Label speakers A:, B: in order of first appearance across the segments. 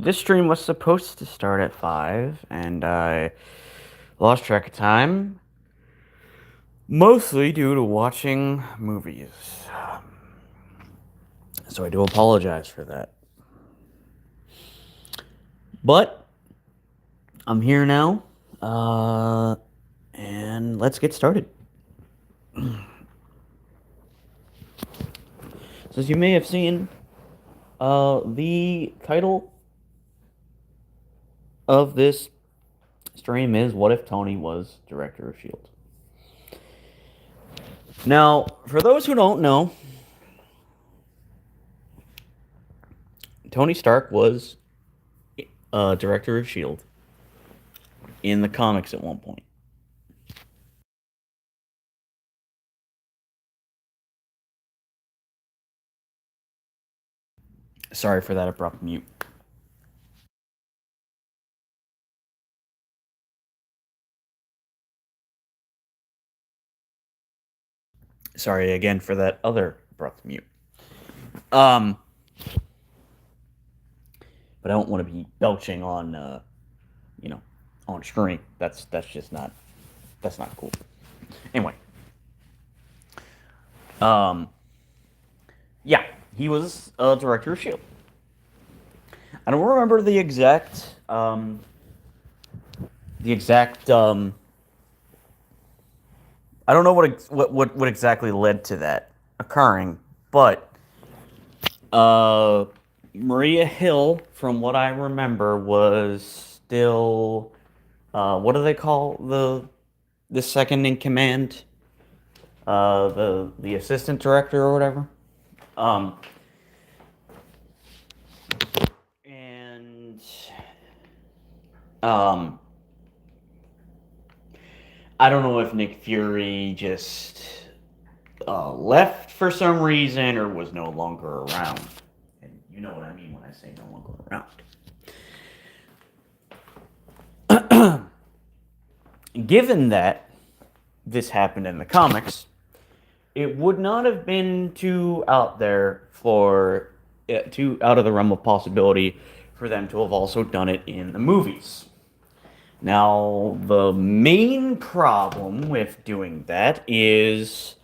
A: this stream was supposed to start at 5, and I lost track of time, mostly due to watching movies. So I do apologize for that. But I'm here now, and let's get started. So as you may have seen, the title of this stream is What If Tony Was Director of S.H.I.E.L.D.? Now, for those who don't know, Tony Stark was director of S.H.I.E.L.D. in the comics at one point. Sorry for that abrupt mute. Sorry again for that other abrupt mute. But I don't want to be belching on, on screen. That's just not cool. Anyway, yeah, he was director of S.H.I.E.L.D. I don't remember the exact I don't know what exactly led to that occurring, but Maria Hill, from what I remember, was still what do they call the second in command? The assistant director or whatever. And I don't know if Nick Fury just left for some reason or was no longer around. And you know what I mean when I say no longer around. Given that this happened in the comics, it would not have been too out of the realm of possibility for them to have also done it in the movies. Now, the main problem with doing that is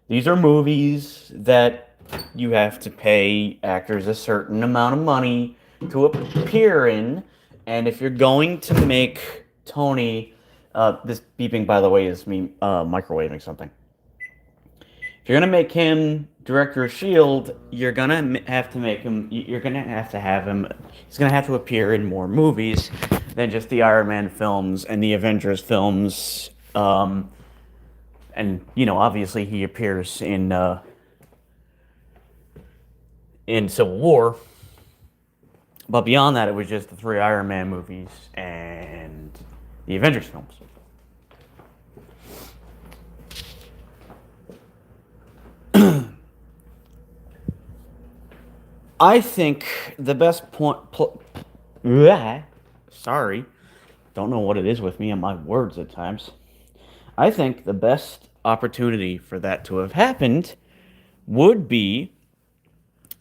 A: these are movies that you have to pay actors a certain amount of money to appear in, and if you're going to make Tony, this beeping, by the way, is me microwaving something. If you're gonna make him director of S.H.I.E.L.D., you're gonna have to have him. He's gonna have to appear in more movies than just the Iron Man films and the Avengers films. And obviously he appears in Civil War. But beyond that, it was just the 3 Iron Man movies and the Avengers films. I think the best point. Sorry, don't know what it is with me and my words at times. I think the best opportunity for that to have happened would be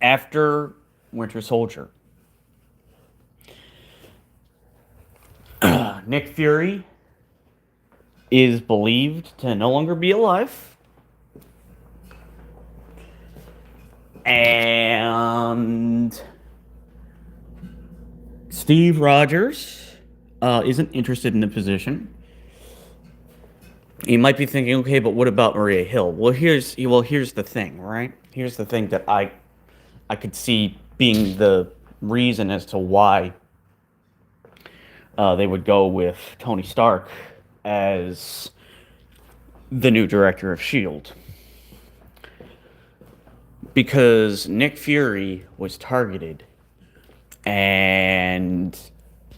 A: after Winter Soldier. Nick Fury is believed to no longer be alive. And Steve Rogers isn't interested in the position. You might be thinking, okay, but what about Maria Hill? Well, here's the thing, right? Here's the thing that I could see being the reason as to why they would go with Tony Stark as the new director of S.H.I.E.L.D. Because Nick Fury was targeted and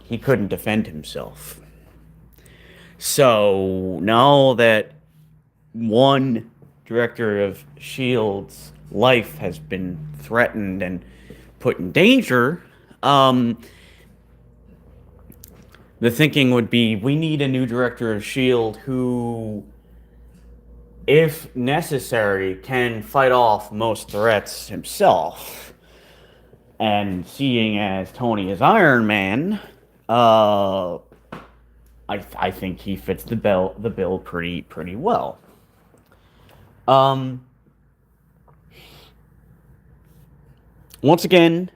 A: he couldn't defend himself. So now that one director of S.H.I.E.L.D.'s life has been threatened and put in danger, the thinking would be, we need a new director of S.H.I.E.L.D. who, if necessary, can fight off most threats himself. And seeing as Tony is Iron Man, uh, I think he fits the bill pretty well. Um, Once again,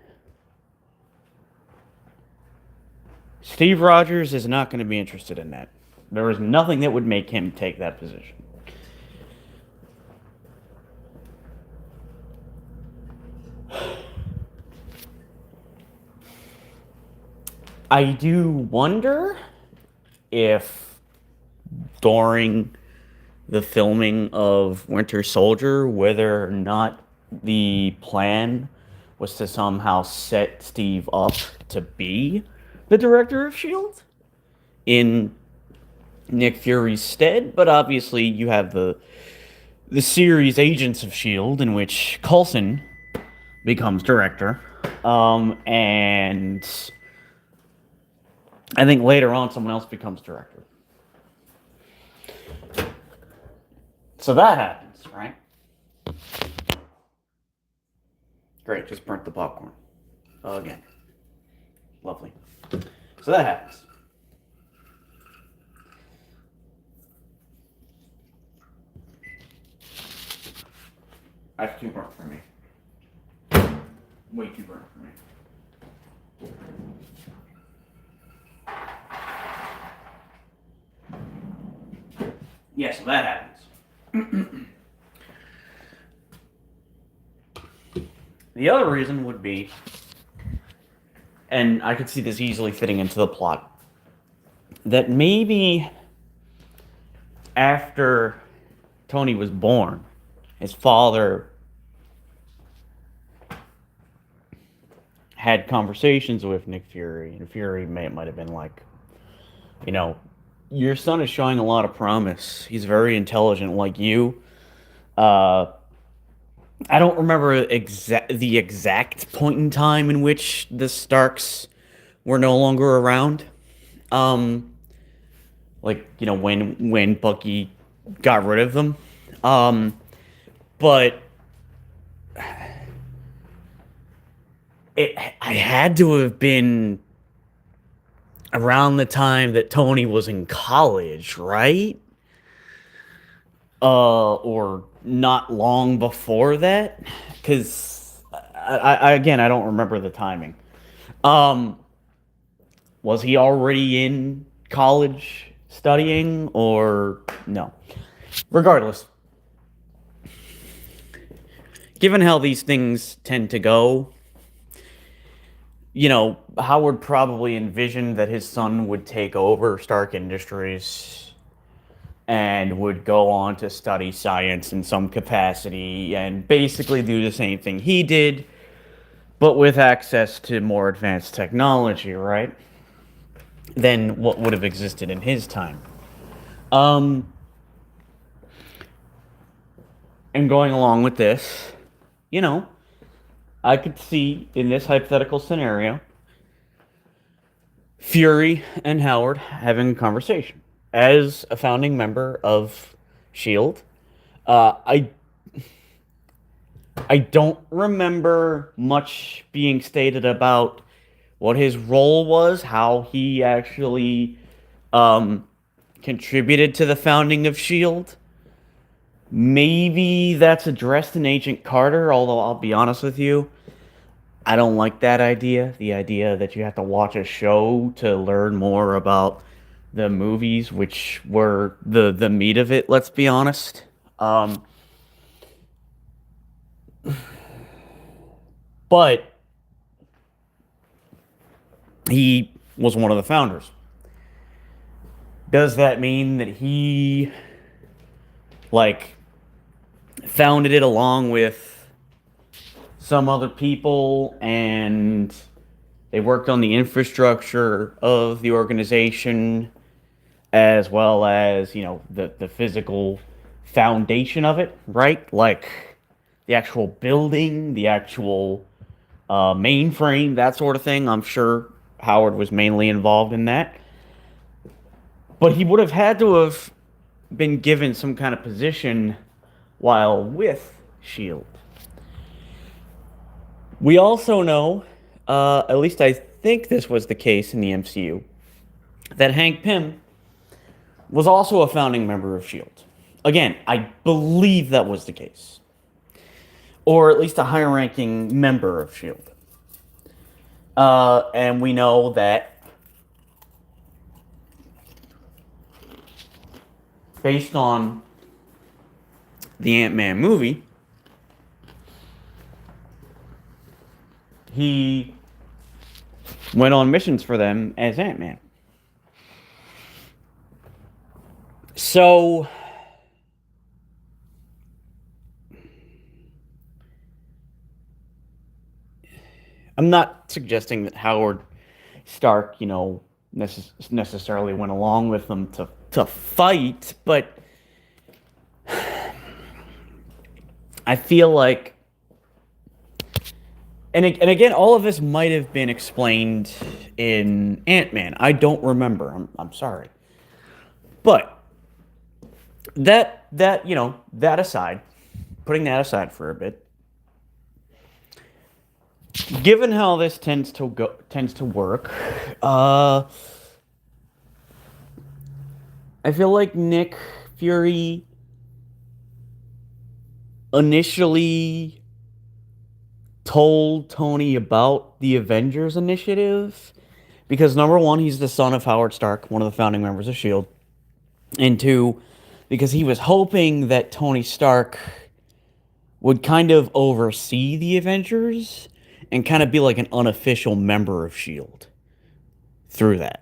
A: Steve Rogers is not going to be interested in that. There is nothing that would make him take that position. I do wonder if during the filming of Winter Soldier, whether or not the plan was to somehow set Steve up to be the director of S.H.I.E.L.D. in Nick Fury's stead, but obviously you have the series Agents of S.H.I.E.L.D., in which Coulson becomes director, and I think later on someone else becomes director. So that happens, right? Great, just burnt the popcorn. Again. Lovely. So that happens. That's too burnt for me. Way too burnt for me. Yeah, so that happens. The other reason would be, and I could see this easily fitting into the plot, that maybe after Tony was born, his father had conversations with Nick Fury, and Fury might have been like, you know, your son is showing a lot of promise. He's very intelligent like you. I don't remember the exact point in time in which the Starks were no longer around. Like, you know, when Bucky got rid of them. But I had to have been around the time that Tony was in college, right? Or not long before that, because again, I don't remember the timing. Was he already in college studying, or no? Regardless, given how these things tend to go, you know, Howard probably envisioned that his son would take over Stark Industries and would go on to study science in some capacity and basically do the same thing he did, but with access to more advanced technology, right? Than what would have existed in his time. And going along with this, you know, I could see in this hypothetical scenario Fury and Howard having a conversation. As a founding member of S.H.I.E.L.D., I don't remember much being stated about what his role was, how he actually contributed to the founding of S.H.I.E.L.D. Maybe that's addressed in Agent Carter, although I'll be honest with you, I don't like that idea. The idea that you have to watch a show to learn more about the movies, which were the meat of it, let's be honest. But he was one of the founders. Does that mean that he, like, founded it along with some other people and they worked on the infrastructure of the organization as well as, you know, the physical foundation of it, right? Like the actual building, the actual mainframe, that sort of thing. I'm sure Howard was mainly involved in that. But he would have had to have been given some kind of position while with S.H.I.E.L.D. We also know At least I think this was the case in the MCU, that Hank Pym was also a founding member of S.H.I.E.L.D. Again, I believe that was the case. Or at least a higher ranking member of S.H.I.E.L.D. And we know that based on the Ant-Man movie, he went on missions for them as Ant-Man. So I'm not suggesting that Howard Stark, necessarily went along with them to fight, but I feel like, and again, all of this might have been explained in Ant-Man. I don't remember. I'm sorry, but that aside, putting that aside for a bit, given how this tends to work, I feel like Nick Fury initially told Tony about the Avengers Initiative because number one, he's the son of Howard Stark, one of the founding members of S.H.I.E.L.D., and two, because he was hoping that Tony Stark would kind of oversee the Avengers and kind of be like an unofficial member of S.H.I.E.L.D. through that.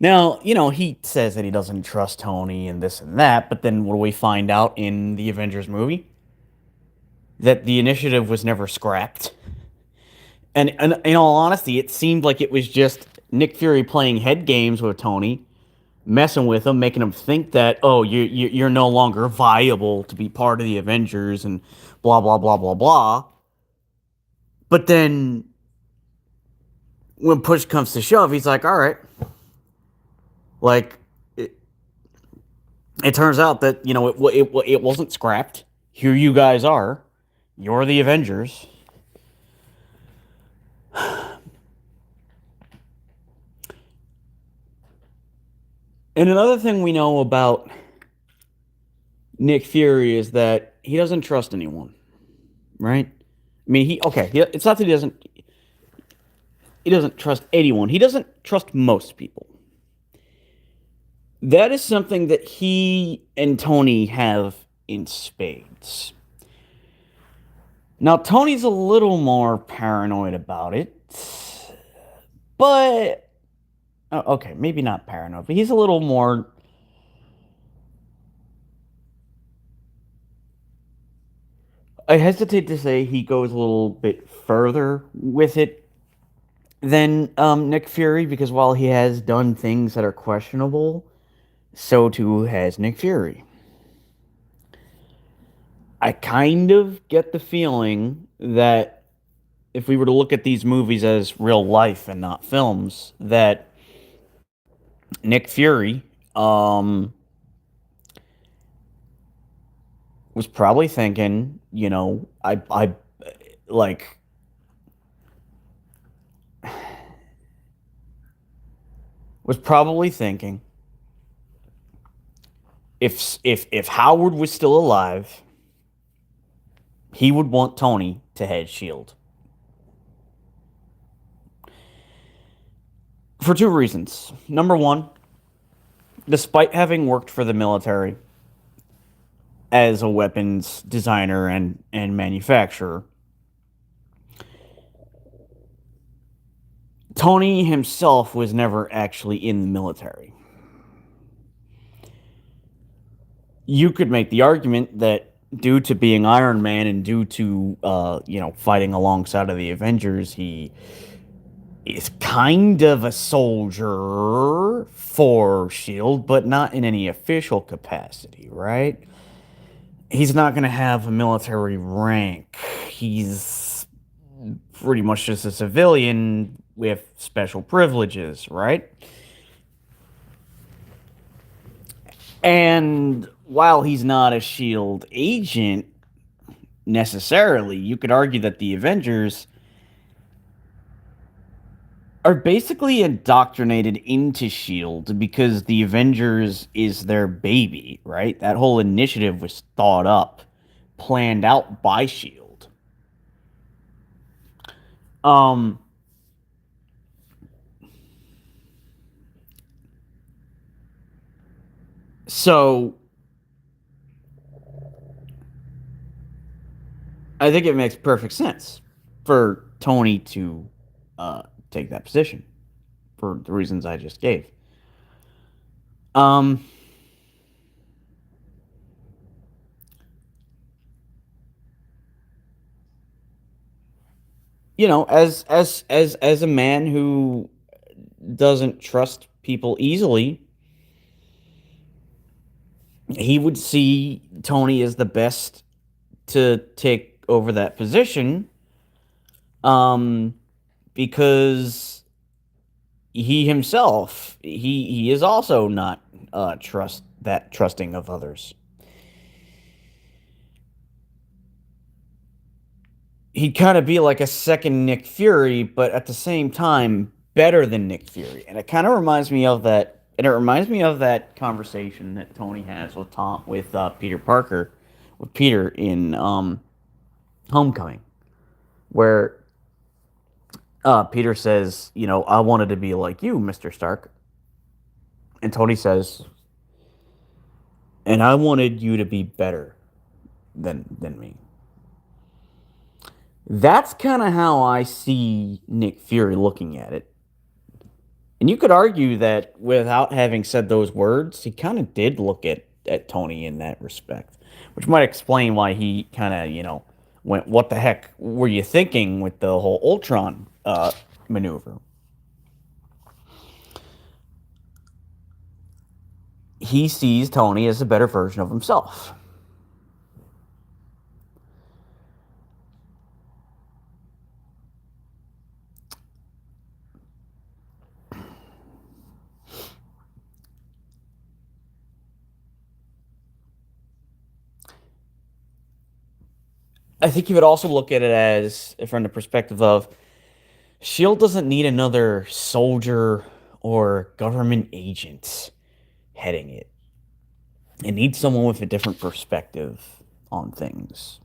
A: Now, he says that he doesn't trust Tony and this and that, but then what do we find out in the Avengers movie? That the initiative was never scrapped. And in all honesty, it seemed like it was just Nick Fury playing head games with Tony, messing with him, making him think that, oh, you're no longer viable to be part of the Avengers and blah, blah, blah, blah, blah. But then when push comes to shove, he's like, all right. Like, it turns out that, it wasn't scrapped. Here you guys are. You're the Avengers. And another thing we know about Nick Fury is that he doesn't trust anyone, right? I mean, it's not that he doesn't trust anyone. He doesn't trust most people. That is something that he and Tony have in spades. Now, Tony's a little more paranoid about it, but okay, maybe not paranoid, but he's a little more. I hesitate to say he goes a little bit further with it than Nick Fury, because while he has done things that are questionable, so too has Nick Fury. I kind of get the feeling that if we were to look at these movies as real life and not films, that Nick Fury was probably thinking, I like was probably thinking if Howard was still alive, he would want Tony to head S.H.I.E.L.D. For two reasons. Number one, despite having worked for the military as a weapons designer and manufacturer, Tony himself was never actually in the military. You could make the argument that due to being Iron Man and due to fighting alongside of the Avengers, he is kind of a soldier for S.H.I.E.L.D., but not in any official capacity, right? He's not going to have a military rank. He's pretty much just a civilian with special privileges, right? And while he's not a S.H.I.E.L.D. agent, necessarily. You could argue that the Avengers are basically indoctrinated into S.H.I.E.L.D. because the Avengers is their baby, right? That whole initiative was thought up, planned out by S.H.I.E.L.D. Um, so I think it makes perfect sense for Tony to uh, take that position for the reasons I just gave. Um, as a man who doesn't trust people easily, he would see Tony as the best to take over that position, um, because he himself he is also not trusting of others. He'd kind of be like a second Nick Fury, but at the same time better than Nick Fury. And it kind of reminds me of that. And it reminds me of that conversation that Tony has with Peter Parker, with Peter in Homecoming, where Peter says, I wanted to be like you, Mr. Stark. And Tony says, and I wanted you to be better than me. That's kind of how I see Nick Fury looking at it. And you could argue that without having said those words, he kind of did look at Tony in that respect, which might explain why he kind of, went, what the heck were you thinking with the whole Ultron maneuver? He sees Tony as a better version of himself. I think you would also look at it as from the perspective of S.H.I.E.L.D. doesn't need another soldier or government agent heading it. It needs someone with a different perspective on things.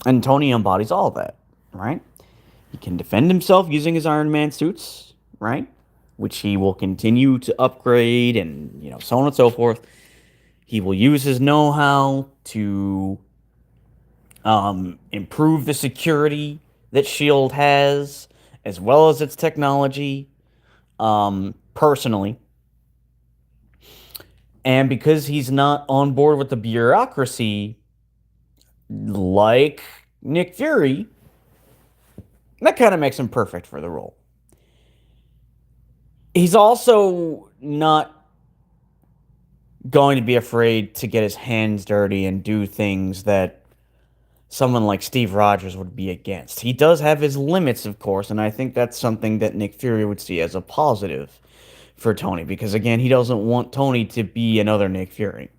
A: And Tony embodies all of that, right? He can defend himself using his Iron Man suits, right? Which he will continue to upgrade and, so on and so forth. He will use his know-how to improve the security that S.H.I.E.L.D. has, as well as its technology, personally. And because he's not on board with the bureaucracy, like Nick Fury, that kind of makes him perfect for the role. He's also not going to be afraid to get his hands dirty and do things that someone like Steve Rogers would be against. He does have his limits, of course, and I think that's something that Nick Fury would see as a positive for Tony, because again, he doesn't want Tony to be another Nick Fury.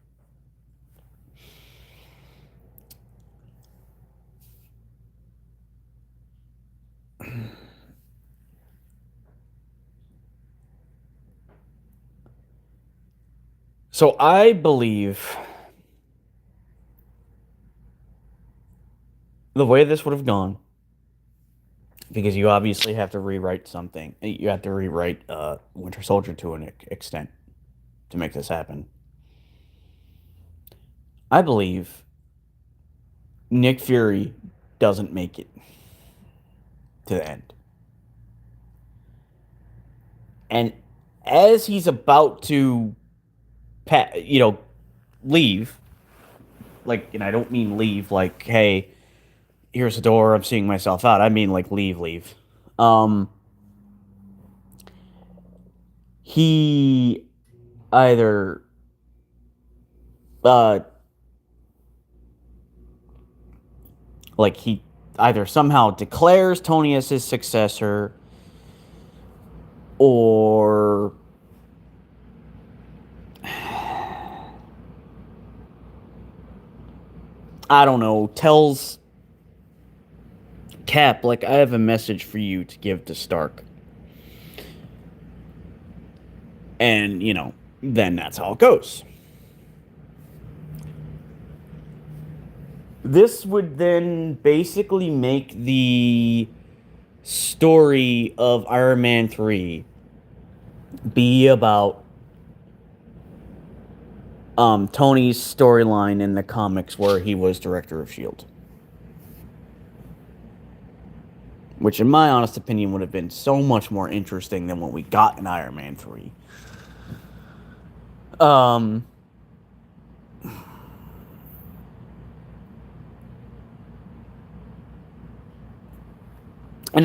A: So I believe the way this would have gone, because you obviously have to rewrite something. You have to rewrite Winter Soldier to an extent to make this happen. I believe Nick Fury doesn't make it to the end. And as he's about to, leave, like, and I don't mean leave like, hey, here's the door, I'm seeing myself out. I mean like leave. He either uh he either somehow declares Tony as his successor, or I don't know, tells Cap, like, I have a message for you to give to Stark. And, then that's how it goes. This would then basically make the story of Iron Man 3 be about Tony's storyline in the comics where he was director of S.H.I.E.L.D. Which, in my honest opinion, would have been so much more interesting than what we got in Iron Man 3. And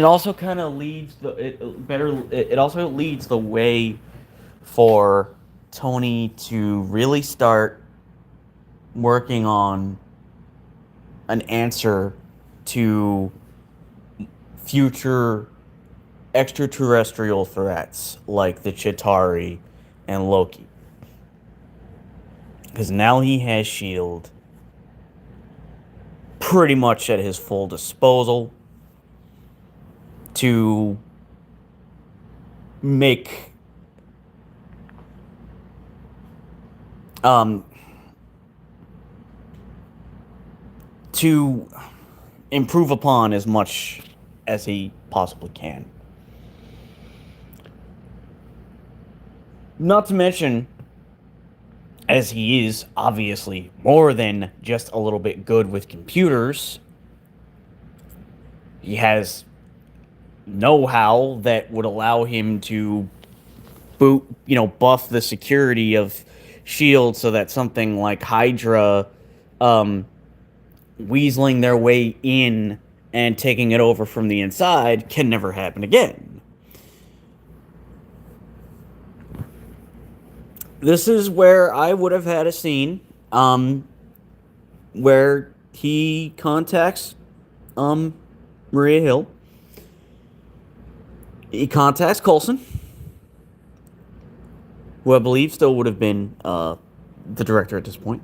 A: it also kind of leads it also leads the way for Tony to really start working on an answer to future extraterrestrial threats like the Chitauri and Loki. Because now he has S.H.I.E.L.D. pretty much at his full disposal to make to improve upon as much as he possibly can. Not to mention, as he is obviously more than just a little bit good with computers, he has know-how that would allow him to buff the security of S.H.I.E.L.D. so that something like Hydra weaseling their way in and taking it over from the inside can never happen again. This is where I would have had a scene where he contacts Maria Hill. He contacts Coulson, who I believe still would have been the director at this point.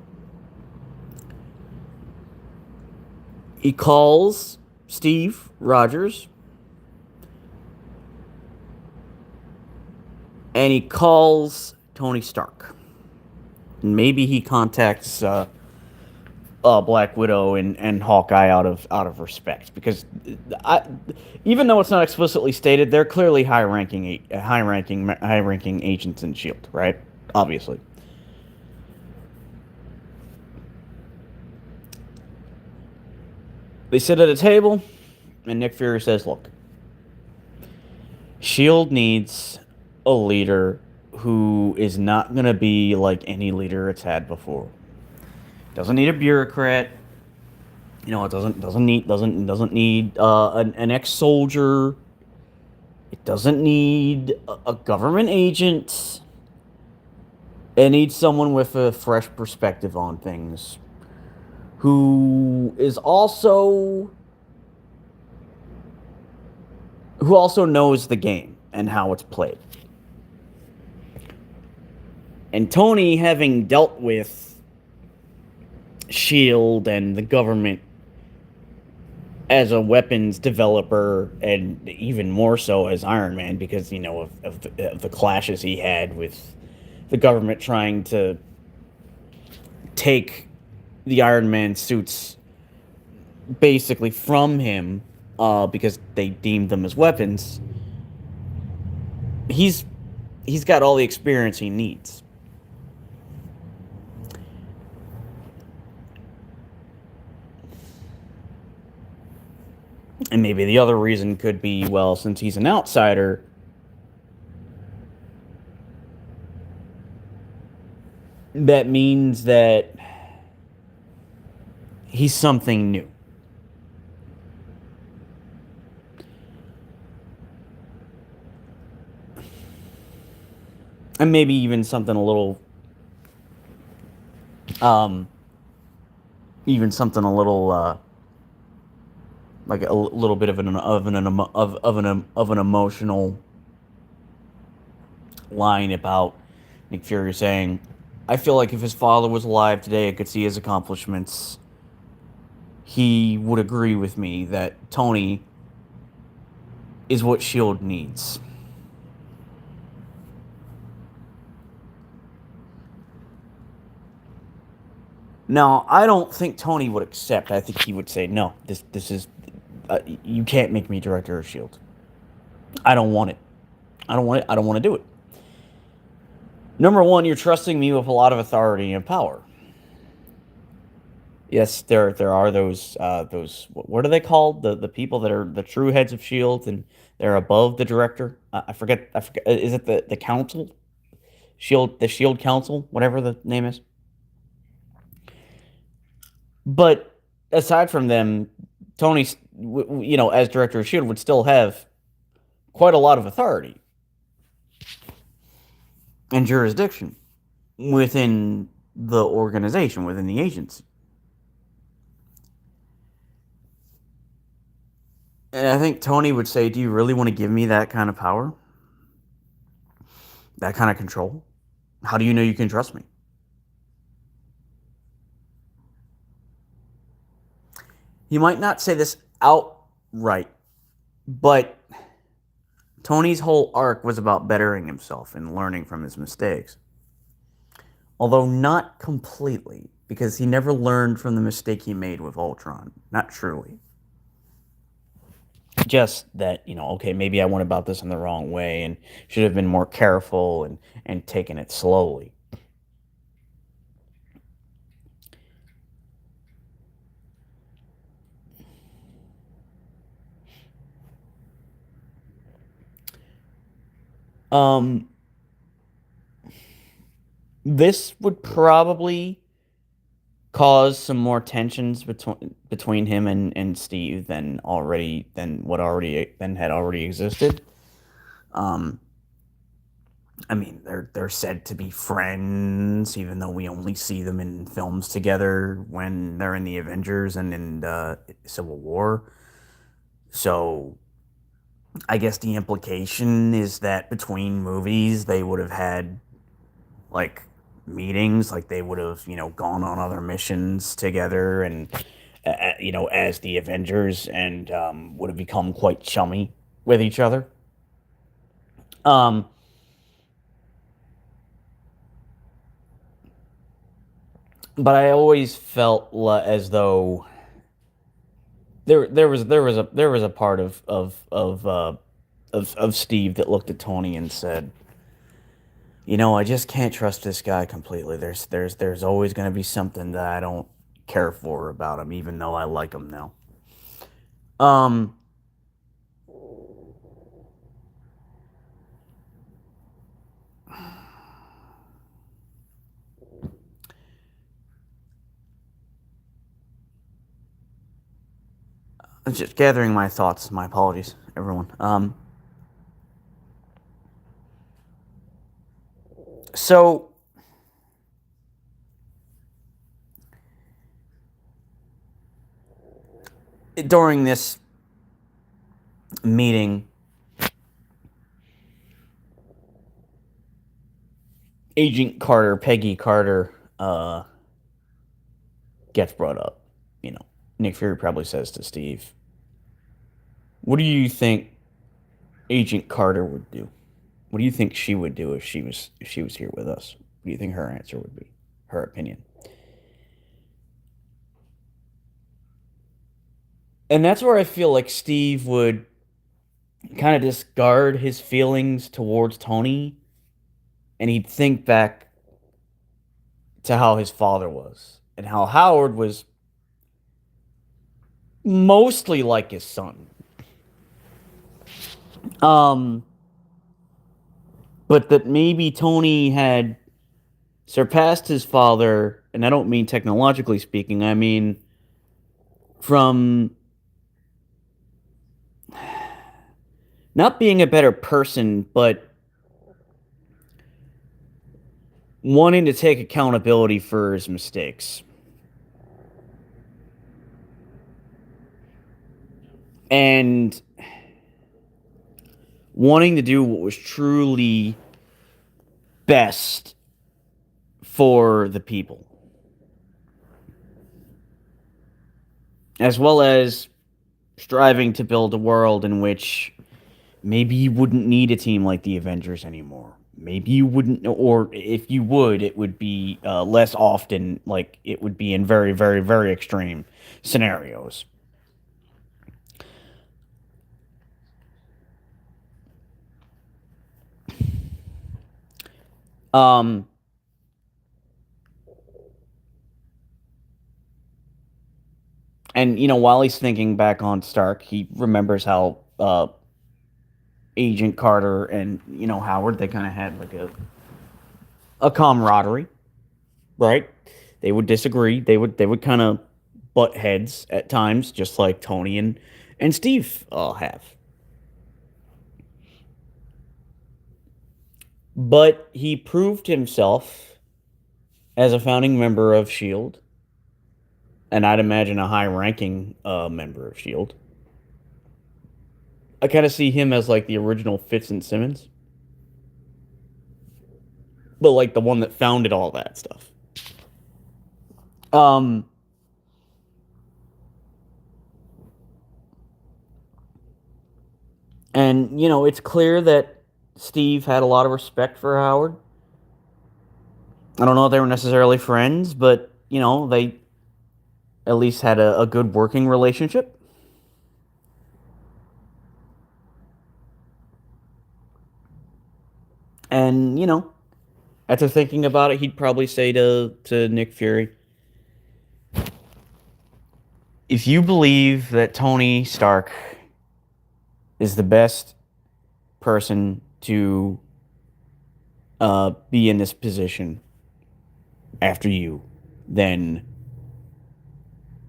A: He calls Steve Rogers, and he calls Tony Stark. And maybe he contacts Black Widow and Hawkeye out of respect, because even though it's not explicitly stated, they're clearly high-ranking agents in S.H.I.E.L.D., right? Obviously. They sit at a table, and Nick Fury says, "Look, S.H.I.E.L.D. needs a leader who is not going to be like any leader it's had before. Doesn't need a bureaucrat. It doesn't need an ex-soldier. It doesn't need a government agent. It needs someone with a fresh perspective on things, who also knows the game and how it's played." And Tony, having dealt with S.H.I.E.L.D. and the government as a weapons developer, and even more so as Iron Man, because, of the clashes he had with the government trying to take the Iron Man suits basically from him because they deemed them as weapons. He's got all the experience he needs. And maybe the other reason could be, well, since he's an outsider, that means that he's something new. And maybe even something a little, like a little bit of an emotional line about Nick Fury saying, "I feel like if his father was alive today, I could see his accomplishments. he would agree with me that Tony is what S.H.I.E.L.D. needs. Now, I don't think Tony would accept. I think he would say, "No, this is you can't make me director of Shield. I don't want it. I don't want it. I don't want to do it." Number one, you're trusting me with a lot of authority and power. Yes, there are those what are they called? The people that are the true heads of Shield and they're above the director. I forget. Is it the council? Shield Council, whatever the name is. But aside from them, Tony, as director of Shield, would still have quite a lot of authority and jurisdiction within the organization, within the agency. And I think Tony would say, "Do you really want to give me that kind of power? That kind of control? How do you know you can trust me?" He might not say this outright, but Tony's whole arc was about bettering himself and learning from his mistakes. Although not completely, because he never learned from the mistake he made with Ultron. Not truly. Just that, okay, maybe I went about this in the wrong way and should have been more careful and taken it slowly. Um, this would probably cause some more tensions between him and Steve than had already existed. Um, I mean, they're said to be friends, even though we only see them in films together when they're in the Avengers and in Civil War. So I guess the implication is that between movies they would have had like meetings, like they would have gone on other missions together and as the Avengers and would have become quite chummy with each other. Um, but I always felt as though there was a part of Steve that looked at Tony and said, I just can't trust this guy completely. There's always going to be something that I don't care for about him, even though I like him now. Um, I'm just gathering my thoughts. My apologies, everyone. So during this meeting, Agent Carter, Peggy Carter, gets brought up. You know, Nick Fury probably says to Steve, "What do you think Agent Carter would do? What do you think she would do if she was here with us? What do you think her answer would be? Her opinion?" And that's where I feel like Steve would kind of discard his feelings towards Tony and he'd think back to how his father was and how Howard was mostly like his son. Um, but that maybe Tony had surpassed his father, and I don't mean technologically speaking, I mean from not being a better person, but wanting to take accountability for his mistakes. And wanting to do what was truly best for the people. as well as striving to build a world in which maybe you wouldn't need a team like the Avengers anymore. Maybe you wouldn't, or if you would, it would be less often. Like it would be in very, very, very extreme scenarios. Um, and while he's thinking back on Stark, he remembers how Agent Carter and Howard, they kind of had like a camaraderie, right? They would disagree. They would kind of butt heads at times, just like Tony and Steve have. But he proved himself as a founding member of Shield, and I'd imagine a high-ranking member of Shield. I kind of see him as like the original Fitz and Simmons, but like the one that founded all that stuff. Um, and it's clear that Steve had a lot of respect for Howard. I don't know if they were necessarily friends, but they at least had a good working relationship. And after thinking about it, he'd probably say to Nick Fury, if you believe that Tony Stark is the best person to be in this position after you, then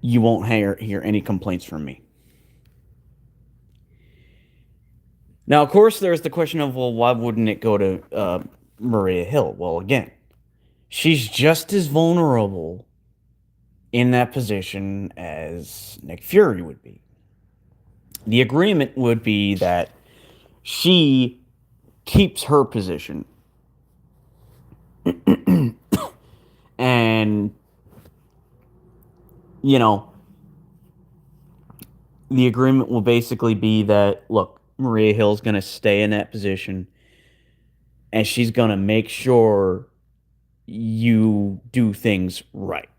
A: you won't hear any complaints from me. Now, of course, there's the question of, well, why wouldn't it go to Maria Hill? Well, again, she's just as vulnerable in that position as Nick Fury would be. The agreement would be that she keeps her position. And, the agreement will basically be that, look, Maria Hill's going to stay in that position and she's going to make sure you do things right.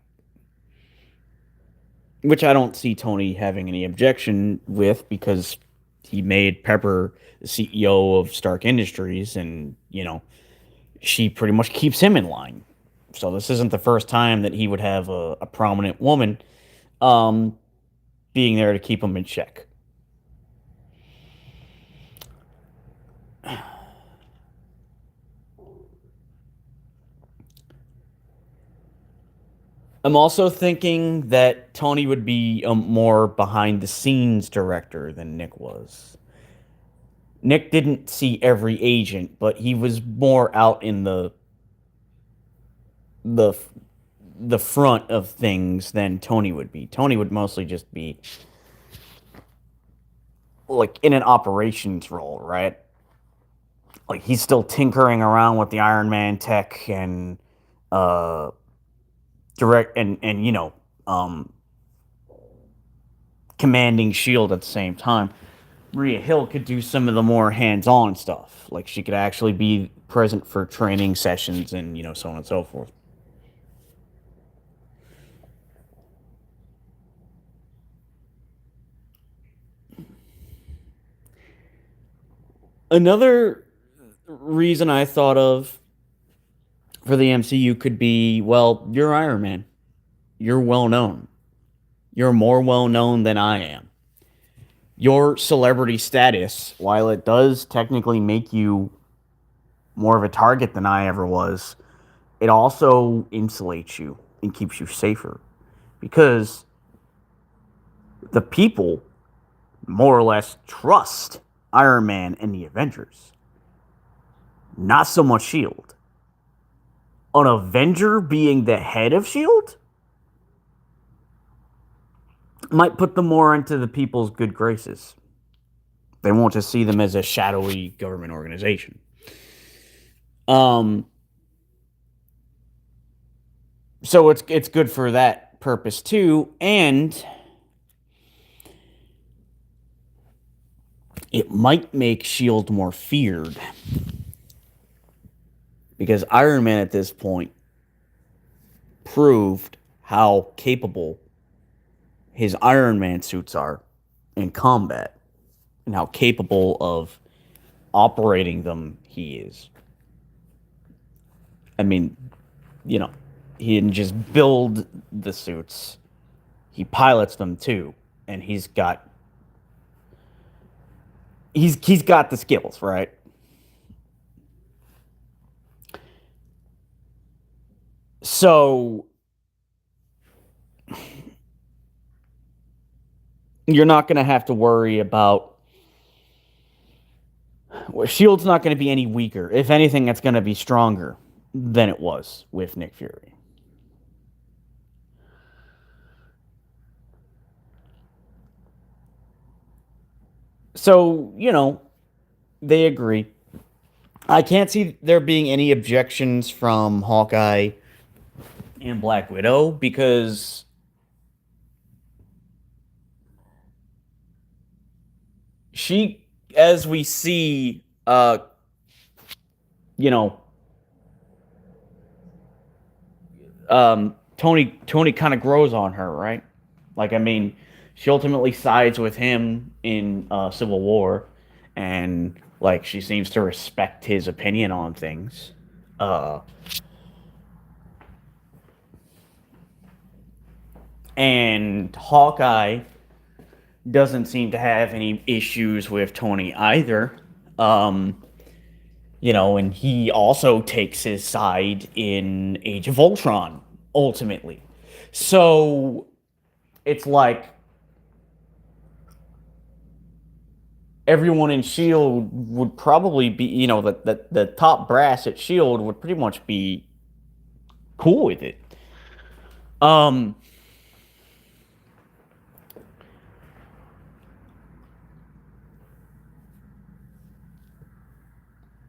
A: Which I don't see Tony having any objection with because he made Pepper the CEO of Stark Industries and, she pretty much keeps him in line. So this isn't the first time that he would have a prominent woman um, being there to keep him in check. I'm also thinking that Tony would be a more behind the scenes director than Nick was. Nick didn't see every agent, but he was more out in the the front of things than Tony would be. Tony would mostly just be like in an operations role, right? Like he's still tinkering around with the Iron Man tech and uh direct and commanding Shield at the same time. Maria Hill could do some of the more hands-on stuff. Like she could actually be present for training sessions and so on and so forth. Another reason I thought of for the MCU could be, well, you're Iron Man. You're well known. You're more well known than I am. Your celebrity status, while it does technically make you more of a target than I ever was, it also insulates you and keeps you safer. Because the people more or less trust Iron Man and the Avengers. Not so much Shield. An Avenger being the head of Shield might put them more into the people's good graces. They won't just see them as a shadowy government organization. Um, so it's good for that purpose too, and it might make S.H.I.E.L.D. more feared. Because Iron Man at this point proved how capable his Iron Man suits are in combat and how capable of operating them he is. I mean, you know, he didn't just build the suits, he pilots them too, and he's got the skills, right? So you're not going to have to worry about Shield's not going to be any weaker. If anything, it's going to be stronger than it was with Nick Fury. So, they agree. I can't see there being any objections from Hawkeye and Black Widow because she, as we see, you know, Tony kind of grows on her, right? Like, I mean, she ultimately sides with him in Civil War, and like she seems to respect his opinion on things. Uh, and Hawkeye doesn't seem to have any issues with Tony either. Um, and he also takes his side in Age of Ultron, ultimately. So it's like everyone in Shield would probably be, the top brass at Shield would pretty much be cool with it. Um,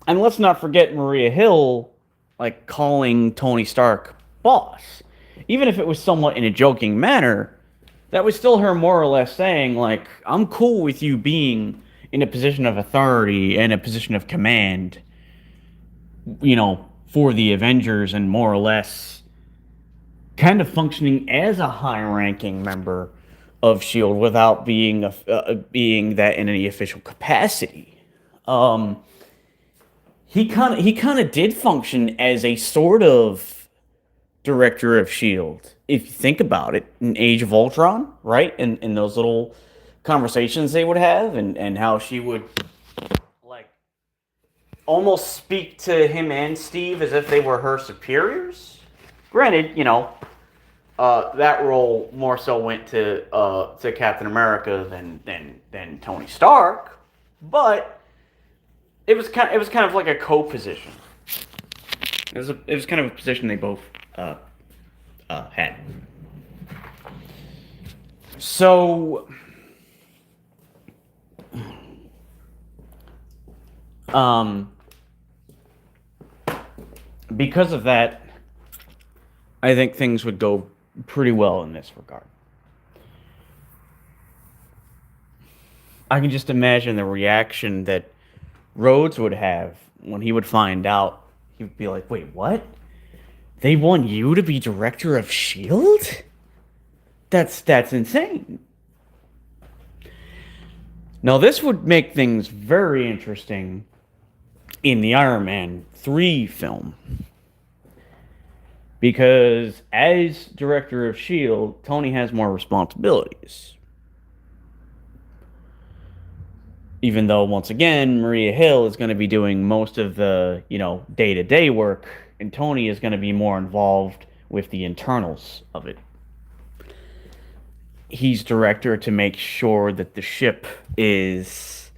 A: and let's not forget Maria Hill, like calling Tony Stark boss, even if it was somewhat in a joking manner. That was still her more or less saying, like, I'm cool with you being in a position of authority and a position of command, for the Avengers and more or less kind of functioning as a high-ranking member of Shield without being that in any official capacity. Um, he kind of did function as a sort of director of Shield, if you think about it, in Age of Ultron, right? In those little conversations they would have, and how she would like almost speak to him and Steve as if they were her superiors. Granted, that role more so went to Captain America than Tony Stark, but it was kind of like a co-position. It was kind of a position they both had. So, um, because of that, I think things would go pretty well in this regard. I can just imagine the reaction that Rhodes would have when he would find out. He would be like, "Wait, what? They want you to be director of Shield? That's insane." Now this would make things very interesting in the Iron Man 3 film. Because as director of Shield, Tony has more responsibilities. Even though, once again, Maria Hill is going to be doing most of the, day-to-day work, and Tony is going to be more involved with the internals of it. He's director to make sure that the ship is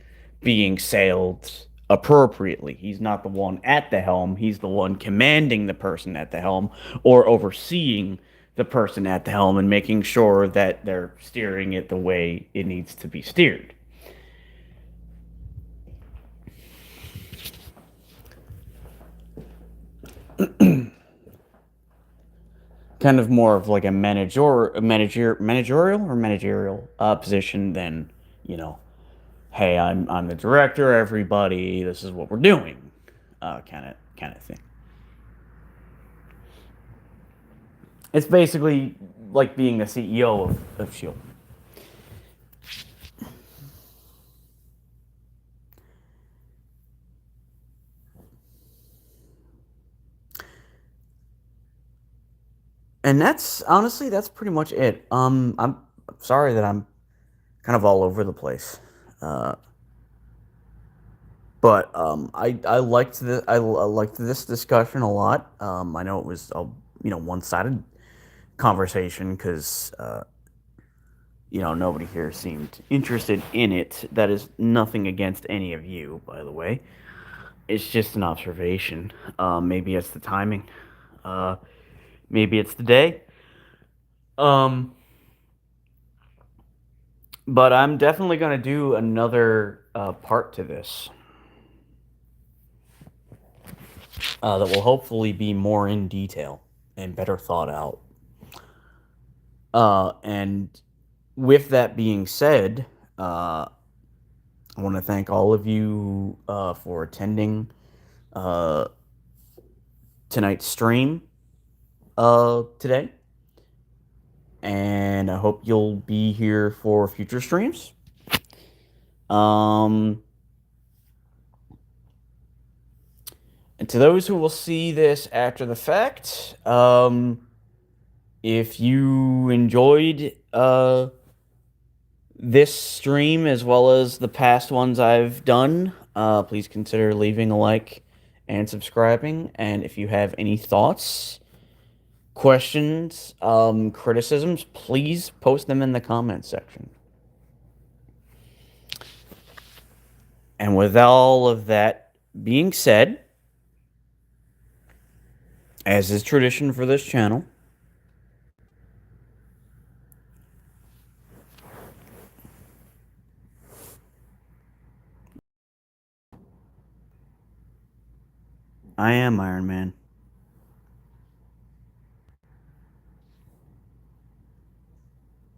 A: being sailed appropriately. He's not the one at the helm. He's the one commanding the person at the helm or overseeing the person at the helm and making sure that they're steering it the way it needs to be steered. Kind of more of like a managerial position than, hey, I'm the director, everybody, this is what we're doing, kind of thing. It's basically like being the CEO of Shield. And that's honestly that's pretty much it. I'm sorry that I'm kind of all over the place. Uh, but I liked I liked this discussion a lot. I know it was a one sided conversation because nobody here seemed interested in it. That is nothing against any of you, by the way. It's just an observation. Maybe it's the timing. Uh, maybe it's the day. Um, but I'm definitely gonna do another part to this that will hopefully be more in detail and better thought out. And with that being said, I want to thank all of you for attending uh, tonight's stream today. And I hope you'll be here for future streams. And to those who will see this after the fact, if you enjoyed this stream as well as the past ones I've done, please consider leaving a like and subscribing. And if you have any thoughts, questions, criticisms, please post them in the comments section. And with all of that being said, as is tradition for this channel, I am Iron Man.